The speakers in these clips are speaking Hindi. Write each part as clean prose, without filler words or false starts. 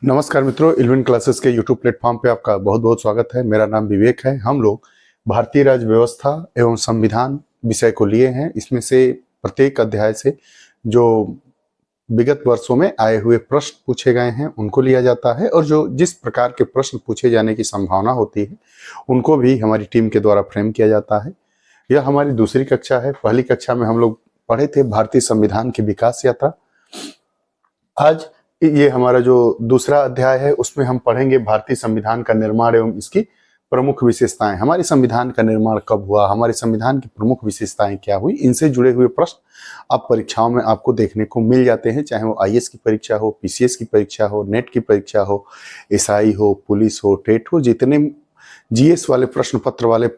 नमस्कार मित्रों, इलेवन क्लासेस के यूट्यूब प्लेटफॉर्म पे आपका बहुत बहुत स्वागत है। मेरा नाम विवेक है। हम लोग भारतीय राज्य व्यवस्था एवं संविधान विषय को लिए हैं। इसमें से प्रत्येक अध्याय से जो विगत वर्षों में आए हुए प्रश्न पूछे गए हैं उनको लिया जाता है, और जो जिस प्रकार के प्रश्न पूछे जाने की संभावना होती है उनको भी हमारी टीम के द्वारा फ्रेम किया जाता है। यह हमारी दूसरी कक्षा है। पहली कक्षा में हम लोग पढ़े थे भारतीय संविधान की विकास यात्रा। आज ये हमारा जो दूसरा अध्याय है उसमें हम पढ़ेंगे भारतीय संविधान का निर्माण एवं इसकी प्रमुख विशेषताएं। हमारे संविधान का निर्माण कब हुआ, हमारे संविधान की प्रमुख विशेषताएं क्या हुई, इनसे जुड़े हुए प्रश्न अब परीक्षाओं में आपको देखने को मिल जाते हैं। चाहे वो आईएएस की परीक्षा हो, पीसीएस की परीक्षा हो, नेट की परीक्षा हो, एसआई हो, पुलिस हो, टेट हो, जितने जीएस वाले प्रश्न पत्र वाले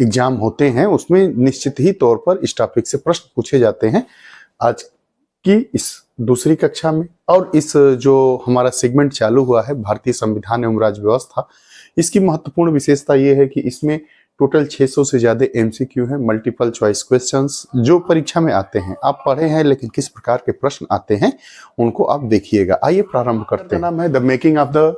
एग्जाम होते हैं उसमें निश्चित ही तौर पर इस टॉपिक से प्रश्न पूछे जाते हैं। आज की इस दूसरी कक्षा में और इस जो हमारा सेगमेंट चालू हुआ है भारतीय संविधान एवं राज्य व्यवस्था, इसकी महत्वपूर्ण विशेषता ये है कि इसमें टोटल 600 से ज्यादा एमसीक्यू हैं, मल्टीपल चॉइस क्वेश्चंस जो परीक्षा में आते हैं। आप पढ़े हैं लेकिन किस प्रकार के प्रश्न आते हैं उनको आप देखिएगा। आइए प्रारंभ करते हैं। नाम है the making of the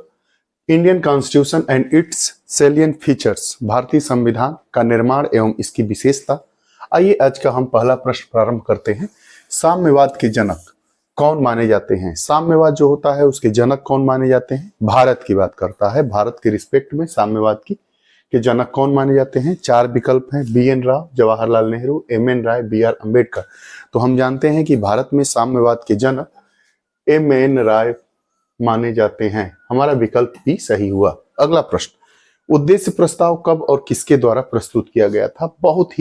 Indian constitution and it's salient features, भारतीय संविधान का निर्माण एवं इसकी विशेषता। आइए आज का हम पहला प्रश्न प्रारंभ करते हैं। साम्यवाद के जनक कौन माने जाते हैं? साम्यवाद जो होता है उसके जनक कौन माने जाते हैं? भारत की बात करता है। भारत के रिस्पेक्ट में साम्यवाद के जनक कौन माने जाते हैं? 4 विकल्प हैं: बीएन राव, जवाहरलाल नेहरू, एमएन राय, बीआर अंबेडकर। तो हम जानते हैं कि भारत में साम्यवाद के जनक एमएन राय माने जाते हैं। हमारा विकल्प भी सही हुआ। अगला प्रश्न, उद्देश्य प्रस्ताव कब और किसके द्वारा प्रस्तुत किया गया था? बहुत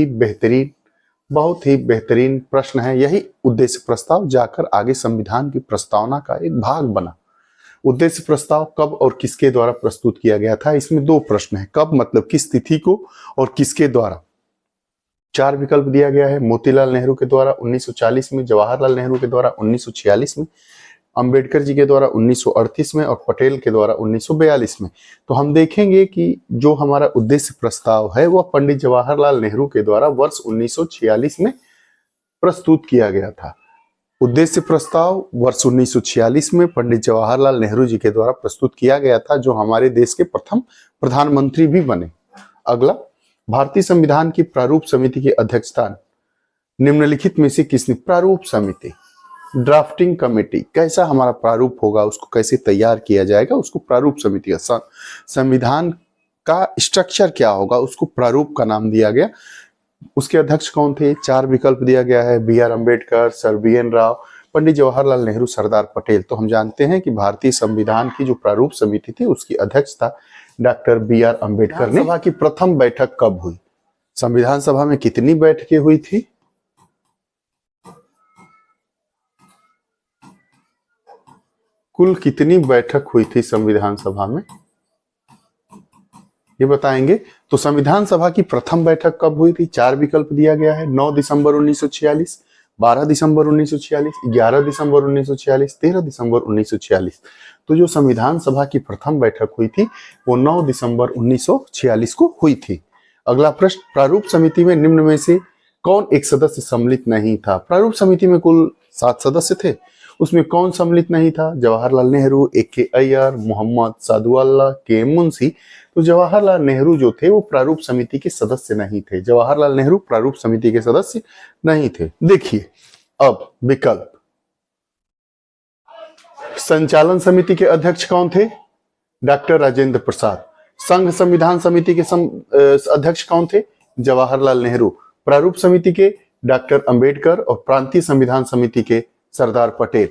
ही बेहतरीन प्रश्न है। यही उद्देश्य प्रस्ताव जाकर आगे संविधान की प्रस्तावना का एक भाग बना। उद्देश्य प्रस्ताव कब और किसके द्वारा प्रस्तुत किया गया था? इसमें 2 प्रश्न है। कब मतलब किस तिथि को, और किसके द्वारा? 4 विकल्प दिया गया है। मोतीलाल नेहरू के द्वारा 1940 में, जवाहरलाल नेहरू के द्वारा 1946 में, अंबेडकर जी के द्वारा 1938 में और पटेल के द्वारा 1942 में। तो हम देखेंगे कि जो हमारा उद्देश्य प्रस्ताव है वह पंडित जवाहरलाल नेहरू के द्वारा वर्ष 1946 में प्रस्तुत किया गया था। उद्देश्य प्रस्ताव वर्ष 1946 में पंडित जवाहरलाल नेहरू जी के द्वारा प्रस्तुत किया गया था, जो हमारे देश के प्रथम प्रधानमंत्री भी बने। अगला, भारतीय संविधान की प्रारूप समिति की अध्यक्षता निम्नलिखित में से किसने? प्रारूप समिति, ड्राफ्टिंग कमेटी, कैसा हमारा प्रारूप होगा उसको कैसे तैयार किया जाएगा उसको प्रारूप समिति का, संविधान का स्ट्रक्चर क्या होगा उसको प्रारूप का नाम दिया गया। उसके अध्यक्ष कौन थे? 4 विकल्प दिया गया है: B R Ambedkar, sir B N Rao, Pandit Jawaharlal Nehru, Sardar Patel. तो हम जानते हैं कि भारतीय संविधान की जो प्रारूप समिति थी उसकी अध्यक्षता डॉक्टर बीआर अंबेडकर ने। सभा की प्रथम बैठक कब हुई? संविधान सभा में कितनी बैठकें हुई थी? कुल कितनी बैठक हुई थी संविधान सभा में, ये बताएंगे। तो संविधान सभा की प्रथम बैठक कब हुई थी? 4 विकल्प दिया गया है: 9 दिसंबर 1946, 12 दिसंबर 1946, 11 दिसंबर 1946, 13 दिसंबर 1946। तो जो संविधान सभा की प्रथम बैठक हुई थी वो 9 दिसंबर 1946 को हुई थी। अगला प्रश्न, प्रारूप समिति में निम्न में से कौन एक सदस्य सम्मिलित नहीं था? प्रारूप समिति में कुल 7 सदस्य थे, उसमें कौन सम्मिलित नहीं था? जवाहरलाल नेहरू, ए.के. अय्यर, मोहम्मद सादुअल्लाह, के मुंशी। तो जवाहरलाल नेहरू जो थे वो प्रारूप समिति के सदस्य नहीं थे। जवाहरलाल नेहरू प्रारूप समिति के सदस्य नहीं थे। देखिए अब विकल्प, संचालन समिति के अध्यक्ष कौन थे? डॉक्टर राजेंद्र प्रसाद। संघ संविधान समिति के अध्यक्ष कौन थे? जवाहरलाल नेहरू। प्रारूप समिति के डॉक्टर अंबेडकर और प्रांतीय संविधान समिति के सरदार पटेल।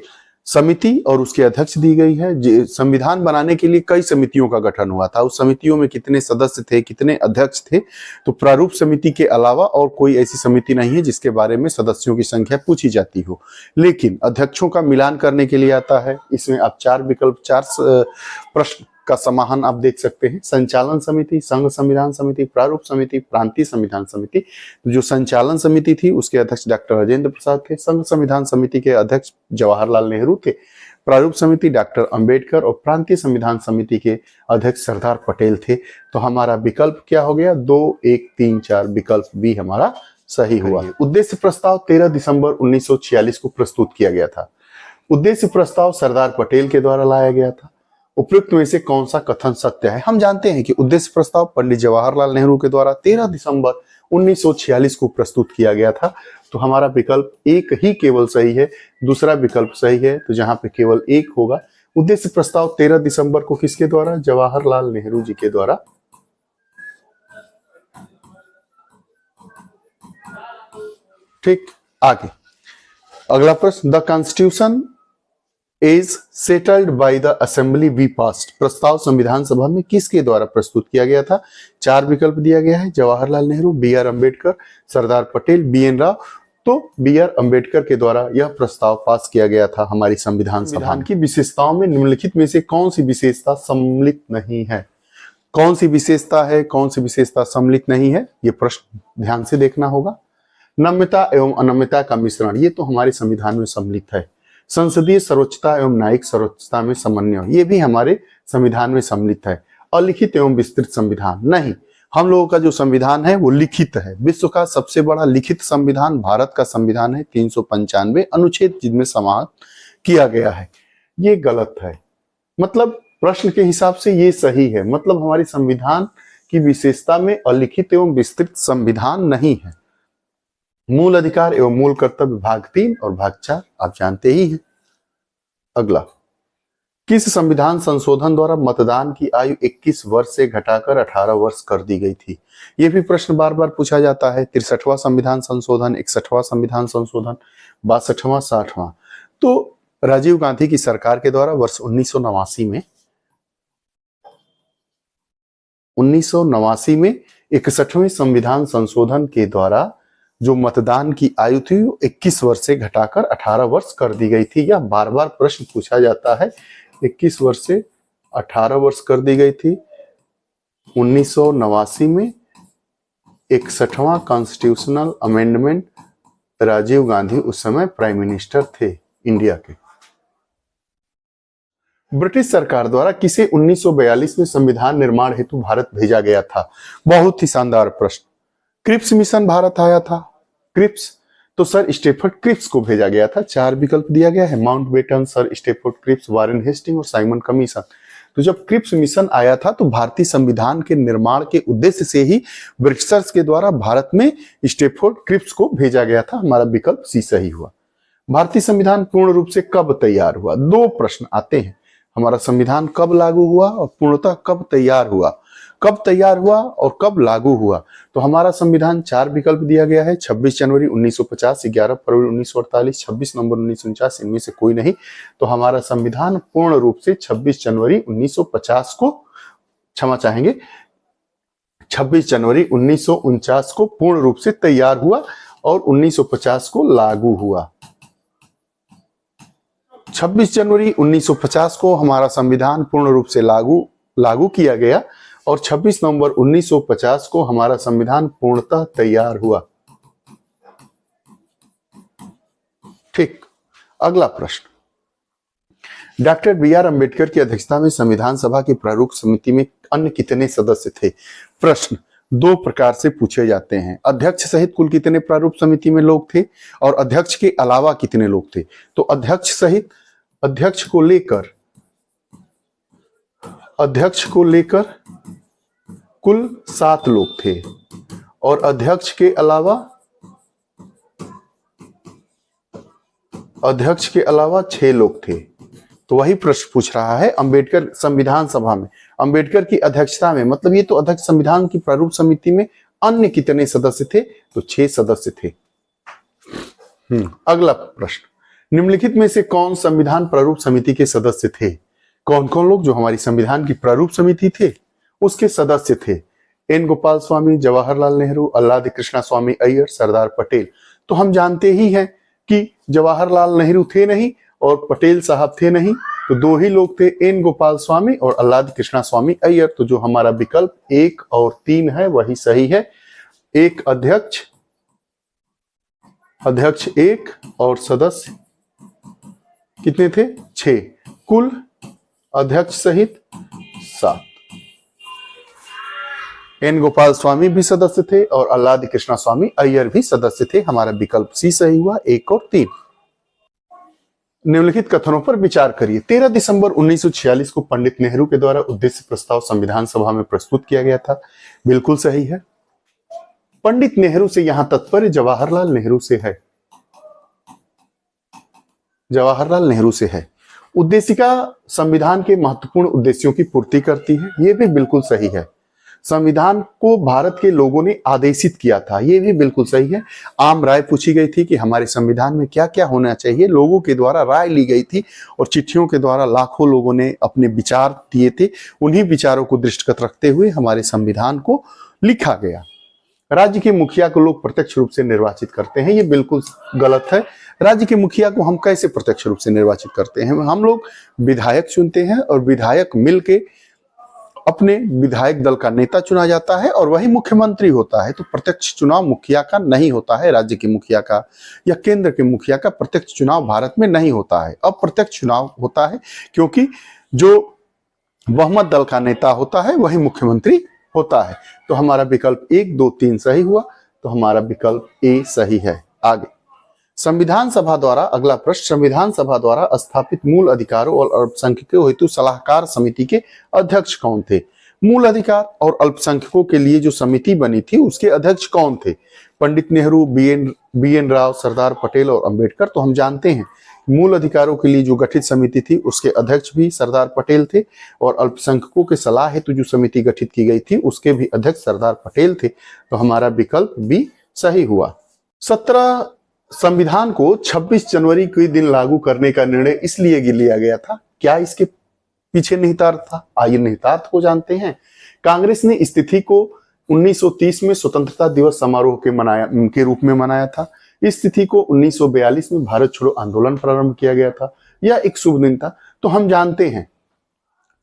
समिति और उसके अध्यक्ष दी गई है। संविधान बनाने के लिए कई समितियों का गठन हुआ था। उस समितियों में कितने सदस्य थे, कितने अध्यक्ष थे? तो प्रारूप समिति के अलावा और कोई ऐसी समिति नहीं है जिसके बारे में सदस्यों की संख्या पूछी जाती हो, लेकिन अध्यक्षों का मिलान करने के लिए आता है। इसमें आप 4 विकल्प, 4 प्रश्न का समाधान आप देख सकते हैं: संचालन समिति, संघ संविधान समिति, प्रारूप समिति, प्रांतीय संविधान समिति। जो संचालन समिति थी उसके अध्यक्ष डॉक्टर राजेंद्र प्रसाद थे। संघ संविधान समिति के अध्यक्ष जवाहरलाल नेहरू थे। प्रारूप समिति डॉक्टर अंबेडकर और प्रांतीय संविधान समिति के अध्यक्ष सरदार पटेल थे। तो हमारा विकल्प क्या हो गया? 2, 1, 3, 4 विकल्प बी हमारा सही हुआ। उद्देश्य प्रस्ताव 13 दिसंबर 1946 को प्रस्तुत किया गया था। उद्देश्य प्रस्ताव सरदार पटेल के द्वारा लाया गया था। उपयुक्त में से कौन सा कथन सत्य है? हम जानते हैं कि उद्देश्य प्रस्ताव पंडित जवाहरलाल नेहरू के द्वारा 13 दिसंबर 1946 को प्रस्तुत किया गया था। तो हमारा विकल्प एक ही केवल सही है, दूसरा विकल्प सही है, तो जहां पे केवल एक होगा। उद्देश्य प्रस्ताव 13 दिसंबर को किसके द्वारा? जवाहरलाल नेहरू जी के द्वारा। ठीक, आगे अगला प्रश्न, the constitution is settled by the assembly we passed. प्रस्ताव संविधान सभा में किसके द्वारा प्रस्तुत किया गया था? 4 विकल्प दिया गया है, Jawaharlal Nehru, B R Ambedkar, Sardar Patel, B N Rao. तो बी आर अम्बेडकर के द्वारा यह प्रस्ताव पास किया गया था हमारी संविधान सभा। संविधान की विशेषताओं में निम्नलिखित में से कौन सी विशेषता सम्मिलित नहीं है? कौन सी विशेषता है, कौन सी विशेषता सम्मिलित नहीं है, ये प्रश्न ध्यान से देखना होगा। नम्यता एवं अनम्यता का मिश्रण, ये तो हमारे संविधान में सम्मिलित है। संसदीय सर्वोच्चता एवं न्यायिक सर्वोच्चता में समन्वय, ये भी हमारे संविधान में सम्मिलित है। अलिखित एवं विस्तृत संविधान, नहीं, हम लोगों का जो संविधान है वो लिखित है। विश्व का सबसे बड़ा लिखित संविधान भारत का संविधान है, 395 अनुच्छेद जिनमें समाप्त किया गया है। ये गलत है, मतलब प्रश्न के हिसाब से ये सही है, मतलब हमारे संविधान की विशेषता में अलिखित एवं विस्तृत संविधान नहीं है। मूल अधिकार एवं मूल कर्तव्य भाग 3 और भाग 4 आप जानते ही हैं। अगला, किस संविधान संशोधन द्वारा मतदान की आयु 21 वर्ष से घटाकर 18 वर्ष कर दी गई थी? यह भी प्रश्न बार बार पूछा जाता है। 63वां संविधान संशोधन, 61वां संविधान संशोधन, 62वां, 60वां। तो राजीव गांधी की सरकार के द्वारा वर्ष 1989 में 61वें संविधान संशोधन के द्वारा जो मतदान की आयु थी वो 21 वर्ष से घटाकर 18 वर्ष कर दी गई थी। यह बार बार प्रश्न पूछा जाता है। 21 वर्ष से 18 वर्ष कर दी गई थी 1989 में। 61वां कॉन्स्टिट्यूशनल अमेंडमेंट, राजीव गांधी उस समय प्राइम मिनिस्टर थे इंडिया के। ब्रिटिश सरकार द्वारा किसे 1942 में संविधान निर्माण हेतु भारत भेजा गया था? बहुत ही शानदार प्रश्न। क्रिप्स मिशन भारत आया था। क्रिप्स, तो सर स्टेफर्ड क्रिप्स को भेजा गया था। 4 विकल्प दिया गया है, Mountbatten, Sir Stafford Cripps, Warren Hasting और साइमन कमीशन। तो जब क्रिप्स मिशन आया था तो भारतीय संविधान के निर्माण के उद्देश्य से ही ब्रिटिशर्स के द्वारा भारत में स्टेफर्ड क्रिप्स को भेजा गया था। हमारा विकल्प सी सही हुआ। भारतीय संविधान पूर्ण रूप से कब तैयार हुआ? 2 प्रश्न आते हैं, हमारा संविधान कब लागू हुआ और पूर्णतः कब तैयार हुआ। कब तैयार हुआ और कब लागू हुआ? तो हमारा संविधान 4 विकल्प दिया गया है, 26 जनवरी 1950, 11 फरवरी 1948, 26 नवंबर 1949, इनमें से कोई नहीं। तो हमारा संविधान पूर्ण रूप से 26 जनवरी 1950 को, क्षमा चाहेंगे, 26 जनवरी 1949 को पूर्ण रूप से तैयार हुआ और 1950 को लागू हुआ। 26 जनवरी 1950 को हमारा संविधान पूर्ण रूप से लागू किया गया और 26 नवंबर 1950 को हमारा संविधान पूर्णतः तैयार हुआ। ठीक, अगला प्रश्न, डॉक्टर बी आर अम्बेडकर की अध्यक्षता में संविधान सभा की प्रारूप समिति में अन्य कितने सदस्य थे? प्रश्न 2 प्रकार से पूछे जाते हैं। अध्यक्ष सहित कुल कितने प्रारूप समिति में लोग थे और अध्यक्ष के अलावा कितने लोग थे? तो अध्यक्ष सहित, अध्यक्ष को लेकर कुल 7 लोग थे और अध्यक्ष के अलावा 6 लोग थे। तो वही प्रश्न पूछ रहा है अंबेडकर संविधान सभा में, अंबेडकर की अध्यक्षता में, मतलब ये तो अध्यक्ष संविधान की प्रारूप समिति में अन्य कितने सदस्य थे? तो 6 सदस्य थे। अगला प्रश्न, निम्नलिखित में से कौन संविधान प्रारूप समिति के सदस्य थे? कौन कौन लोग जो हमारी संविधान की प्रारूप समिति थे उसके सदस्य थे? एन गोपाल स्वामी, जवाहरलाल नेहरू, अल्लादी कृष्णा स्वामी अय्यर, सरदार पटेल। तो हम जानते ही हैं कि जवाहरलाल नेहरू थे नहीं और पटेल साहब थे नहीं, तो 2 ही लोग थे, एन गोपाल स्वामी और अल्लादी कृष्णा स्वामी अय्यर। तो जो हमारा विकल्प 1 और 3 है वही सही है। एक अध्यक्ष 1 और सदस्य कितने थे? 6, कुल अध्यक्ष सहित 7। एन गोपाल स्वामी भी सदस्य थे और अल्लादी कृष्णा स्वामी अय्यर भी सदस्य थे। हमारा विकल्प सी सही हुआ, 1 और 3। निम्नलिखित कथनों पर विचार करिए। 13 दिसंबर 1946 को पंडित नेहरू के द्वारा उद्देश्य प्रस्ताव संविधान सभा में प्रस्तुत किया गया था। बिल्कुल सही है। पंडित नेहरू से यहां तात्पर्य जवाहरलाल नेहरू से है, जवाहरलाल नेहरू से है। उद्देशिका संविधान के महत्वपूर्ण उद्देश्यों की पूर्ति करती है, यह भी बिल्कुल सही है। संविधान को भारत के लोगों ने आदेशित किया था, यह भी बिल्कुल सही है। आम राय पूछी गई थी कि हमारे संविधान में क्या क्या होना चाहिए, लोगों के द्वारा राय ली गई थी और चिट्ठियों के द्वारा लाखों लोगों ने अपने विचार दिए थे। उन्हीं विचारों को दृष्टिगत रखते हुए हमारे संविधान को लिखा गया। राज्य के मुखिया को लोग प्रत्यक्ष रूप से निर्वाचित करते हैं, ये बिल्कुल गलत है। राज्य के मुखिया को हम कैसे प्रत्यक्ष रूप से निर्वाचित करते हैं? हम लोग विधायक चुनते हैं और विधायक मिलके अपने विधायक दल का नेता चुना जाता है और वही मुख्यमंत्री होता है। तो प्रत्यक्ष चुनाव मुखिया का नहीं होता है, राज्य के मुखिया का या केंद्र के मुखिया का प्रत्यक्ष चुनाव भारत में नहीं होता है। अप्रत्यक्ष चुनाव होता है, क्योंकि जो बहुमत दल का नेता होता है वही मुख्यमंत्री होता है। तो हमारा विकल्प 1, 2, 3 सही हुआ, तो हमारा विकल्प ए सही है। आगे, संविधान सभा द्वारा, अगला प्रश्न, संविधान सभा द्वारा स्थापित मूल अधिकारों और अल्पसंख्यकों हेतु सलाहकार समिति के अध्यक्ष कौन थे? मूल अधिकार और अल्पसंख्यकों के लिए जो समिति बनी थी उसके अध्यक्ष कौन थे? पंडित नेहरू, बी एन राव, सरदार पटेल और अंबेडकर। तो हम जानते हैं मूल अधिकारों के लिए जो गठित समिति थी उसके अध्यक्ष भी सरदार पटेल थे और अल्पसंख्यकों के सलाह हेतु जो समिति गठित की गई थी उसके भी अध्यक्ष सरदार पटेल थे। तो हमारा विकल्प बी सही हुआ। 17 संविधान को 26 जनवरी के दिन लागू करने का निर्णय इसलिए लिया गया था, क्या इसके पीछे निहितार्थ था? आइए निहितार्थ को जानते हैं। कांग्रेस ने इस तिथि को 1930 में स्वतंत्रता दिवस समारोह के रूप में मनाया था। इस तिथि को 1942 में भारत छोड़ो आंदोलन प्रारंभ किया गया था। यह एक शुभ दिन था। तो हम जानते हैं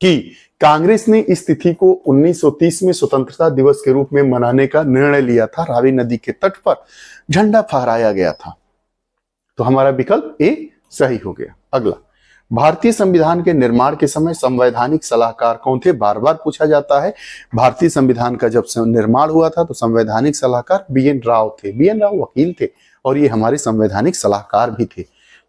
कि कांग्रेस ने इस तिथि को 1930 में स्वतंत्रता दिवस के रूप में मनाने का निर्णय लिया था। रावी नदी के तट पर झंडा फहराया गया था। तो हमारा विकल्प ए सही हो गया। अगला, भारतीय संविधान के निर्माण के समय संवैधानिक सलाहकार कौन थे? बार बार पूछा जाता है। भारतीय संविधान का जब निर्माण हुआ था तो संवैधानिक सलाहकार बी एन राव थे। बी एन राव वकील थे और ये हमारे संवैधानिक सलाहकार भी थे।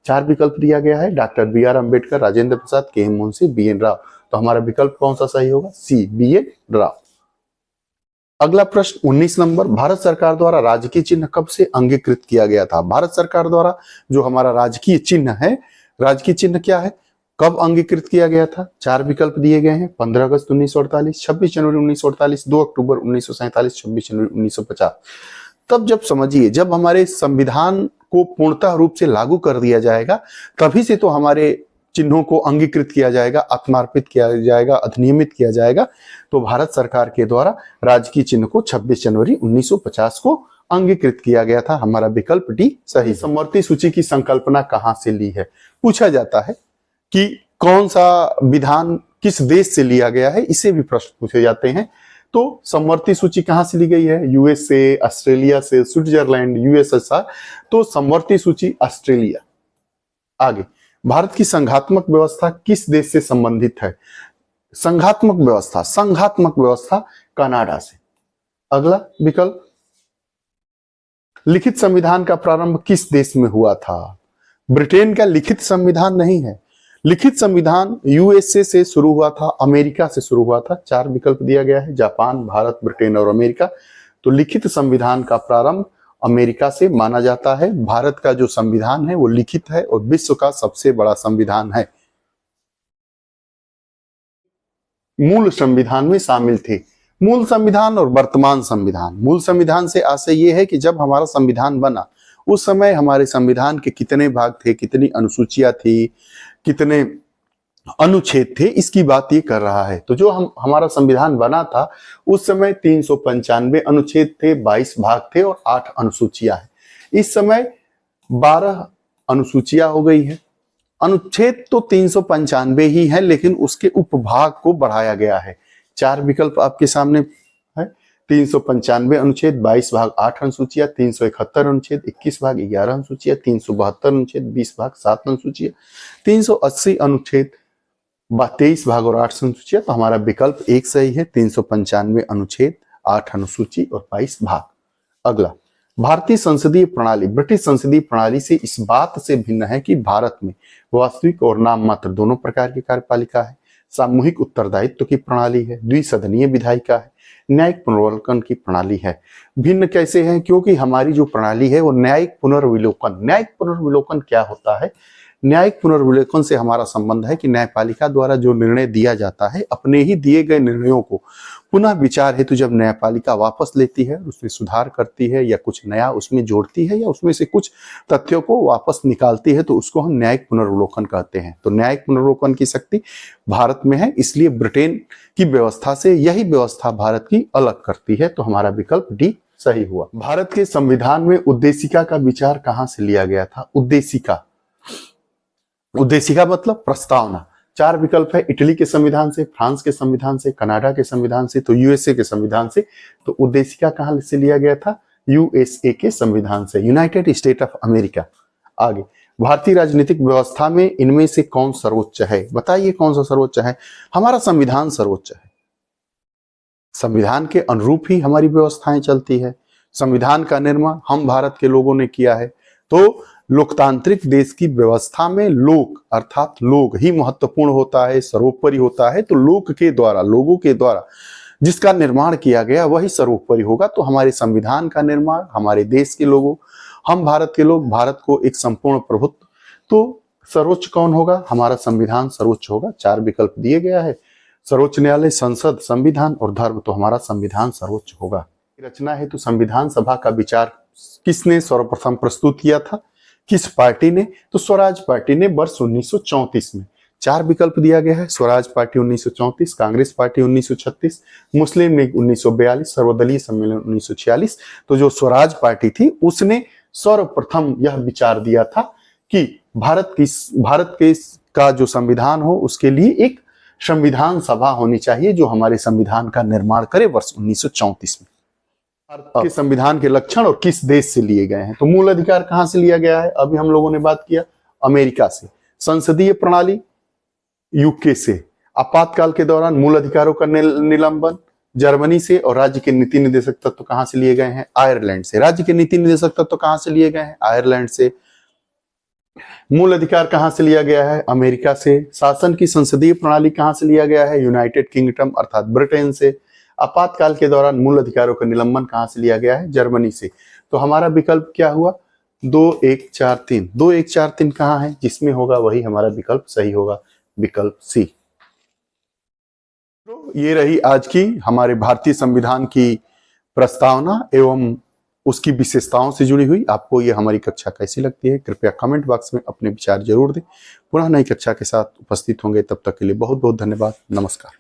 4 विकल्प दिया गया है, doctor B R Ambedkar, Rajendra Prasad, K M Munshi, B N Rao. तो हमारा विकल्प कौन सा सही होगा? C, B N Rao. अगला प्रश्न 19 नंबर, भारत सरकार द्वारा राजकीय चिन्ह कब से अंगीकृत किया गया था? भारत सरकार द्वारा जो हमारा राजकीय चिन्ह है, राजकीय चिन्ह क्या है, कब अंगीकृत किया गया था? 4 विकल्प दिए गए हैं, 15 अगस्त 1948, 26 जनवरी 1948, 2 अक्टूबर 1947, 26 जनवरी 1950। तब जब समझिए, जब हमारे संविधान को पूर्णतः रूप से लागू कर दिया जाएगा तभी से तो हमारे चिन्हों को अंगीकृत किया जाएगा, आत्मार्पित किया जाएगा, अधिनियमित किया जाएगा। तो भारत सरकार के द्वारा राजकीय चिन्ह को 26 जनवरी 1950 को अंगीकृत किया गया था। हमारा विकल्प डी सही। समवर्ती सूची की संकल्पना कहां से ली है? पूछा जाता है कि कौन सा विधान किस देश से लिया गया है, इसे भी प्रश्न पूछे जाते हैं। तो समवर्ती सूची कहां से ली गई है? यूएस से, ऑस्ट्रेलिया से, स्विट्जरलैंड, यूएसएसआर। तो समवर्ती सूची ऑस्ट्रेलिया। आगे, भारत की संघात्मक व्यवस्था किस देश से संबंधित है? संघात्मक व्यवस्था कनाडा से। अगला विकल्प, लिखित संविधान का प्रारंभ किस देश में हुआ था? ब्रिटेन का लिखित संविधान नहीं है। लिखित संविधान यूएसए से शुरू हुआ था, अमेरिका से शुरू हुआ था। 4 विकल्प दिया गया है, जापान, भारत, ब्रिटेन और अमेरिका। तो लिखित संविधान का प्रारंभ अमेरिका से माना जाता है। भारत का जो संविधान है वो लिखित है और विश्व का सबसे बड़ा संविधान है। मूल संविधान में शामिल थे। मूल संविधान और वर्तमान संविधान। मूल संविधान से आशय ये है कि जब हमारा संविधान बना उस समय हमारे संविधान के कितने भाग थे, कितनी अनुसूचियां थी, कितने अनुच्छेद थे, इसकी बात ये कर रहा है। तो जो हमारा संविधान बना था उस समय 395 अनुच्छेद थे, 22 भाग थे और 8 अनुसूचियां हैं। इस समय 12 अनुसूचियां हो गई है। अनुच्छेद तो 395 ही है लेकिन उसके उपभाग को बढ़ाया गया है। 4 विकल्प आपके सामने है, 395 अनुच्छेद, 22 भाग 8 अनुसूचियां, 371 अनुच्छेद, 21 भाग 11 अनुसूचियां, 372 अनुच्छेद, 20 भाग 7 अनुसूचियां, 380 अनुच्छेद, 23 भाग और 8 अनुसूचियां। तो हमारा विकल्प 1 सही है, 395 अनुच्छेद, 8 अनुसूची और 22 भाग। अगला, भारतीय संसदीय प्रणाली ब्रिटिश संसदीय प्रणाली से इस बात से भिन्न है कि भारत में वास्तविक और नाम मात्र दोनों प्रकार की कार्यपालिका है। सामूहिक उत्तरदायित्व की प्रणाली है, द्विसदनीय विधायिका है, न्यायिक पुनर्वलोकन की प्रणाली है। भिन्न कैसे है? क्योंकि हमारी जो प्रणाली है वो न्यायिक पुनर्विलोकन। न्यायिक पुनर्विलोकन क्या होता है? न्यायिक पुनर्विलोकन से हमारा संबंध है कि न्यायपालिका द्वारा जो निर्णय दिया जाता है, अपने ही दिए गए निर्णयों को पुनः विचार हेतु जब न्यायपालिका वापस लेती है, उसमें सुधार करती है या कुछ नया उसमें जोड़ती है या उसमें से कुछ तथ्यों को वापस निकालती है, तो उसको हम न्यायिक पुनर्विलोकन कहते हैं। तो न्यायिक पुनर्विलोकन की शक्ति भारत में है, इसलिए ब्रिटेन की व्यवस्था से यही व्यवस्था भारत की अलग करती है। तो हमारा विकल्प डी सही हुआ। भारत के संविधान में उद्देशिका का विचार कहां से लिया गया था? उद्देशिका मतलब प्रस्तावना। 4 विकल्प है, इटली के संविधान से, फ्रांस के संविधान से, कनाडा के संविधान से, तो यूएसए के संविधान से। तो उद्देशिका कहां से लिया गया था? यूएसए के संविधान से, यूनाइटेड स्टेट ऑफ अमेरिका। आगे, भारतीय राजनीतिक व्यवस्था में इनमें से कौन सर्वोच्च है? बताइए कौन सा सर्वोच्च है? हमारा संविधान सर्वोच्च है। संविधान के अनुरूप ही हमारी व्यवस्थाएं चलती है। संविधान का निर्माण हम भारत के लोगों ने किया है। तो लोकतांत्रिक देश की व्यवस्था में लोक अर्थात लोग ही महत्वपूर्ण होता है, सर्वोपरि होता है। तो लोक के द्वारा, लोगों के द्वारा जिसका निर्माण किया गया वही सर्वोपरि होगा। तो हमारे संविधान का निर्माण हमारे देश के लोगों, हम भारत के लोग, भारत को एक संपूर्ण प्रभुत्व, तो सर्वोच्च कौन होगा? हमारा संविधान सर्वोच्च होगा। 4 विकल्प दिए गया है, सर्वोच्च न्यायालय, संसद, संविधान और धर्म। तो हमारा संविधान सर्वोच्च होगा। रचना है तो संविधान सभा का विचार किसने सर्वप्रथम प्रस्तुत किया था? किस पार्टी ने? तो स्वराज पार्टी ने वर्ष 1934 में। 4 विकल्प दिया गया है, स्वराज पार्टी 1934, कांग्रेस पार्टी 1936, मुस्लिम लीग 1942, सर्वदलीय सम्मेलन 1946। तो जो स्वराज पार्टी थी उसने सर्वप्रथम यह विचार दिया था कि भारत के का जो संविधान हो उसके लिए एक संविधान सभा होनी चाहिए जो हमारे संविधान का निर्माण करे वर्ष 1934 में। भारत के संविधान के लक्षण और किस देश से लिए गए हैं? तो मूल अधिकार कहां से लिया गया है? अभी हम लोगों ने बात किया अमेरिका से। संसदीय प्रणाली यूके से। आपातकाल के दौरान मूल अधिकारों का निलंबन जर्मनी से। और राज्य के नीति निर्देशक तत्व कहां से लिए गए हैं? आयरलैंड से। राज्य के नीति निर्देशक तत्व कहां से लिए गए हैं? आयरलैंड से। मूल अधिकार कहां से लिया गया है? अमेरिका से। शासन की संसदीय प्रणाली कहां से लिया गया है? यूनाइटेड किंगडम अर्थात ब्रिटेन से। आपातकाल के दौरान मूल अधिकारों का निलंबन कहां से लिया गया है? जर्मनी से। तो हमारा विकल्प क्या हुआ? 2 1 4 3। 2 1 4 3 कहां है? जिसमें होगा वही हमारा विकल्प सही होगा, विकल्प सी। तो ये रही आज की हमारे भारतीय संविधान की प्रस्तावना एवं उसकी विशेषताओं से जुड़ी हुई। आपको ये हमारी कक्षा कैसी लगती है? कृपया कमेंट बॉक्स में अपने विचार जरूर दें। पुनः नई कक्षा के साथ उपस्थित होंगे, तब तक के लिए बहुत बहुत धन्यवाद। नमस्कार।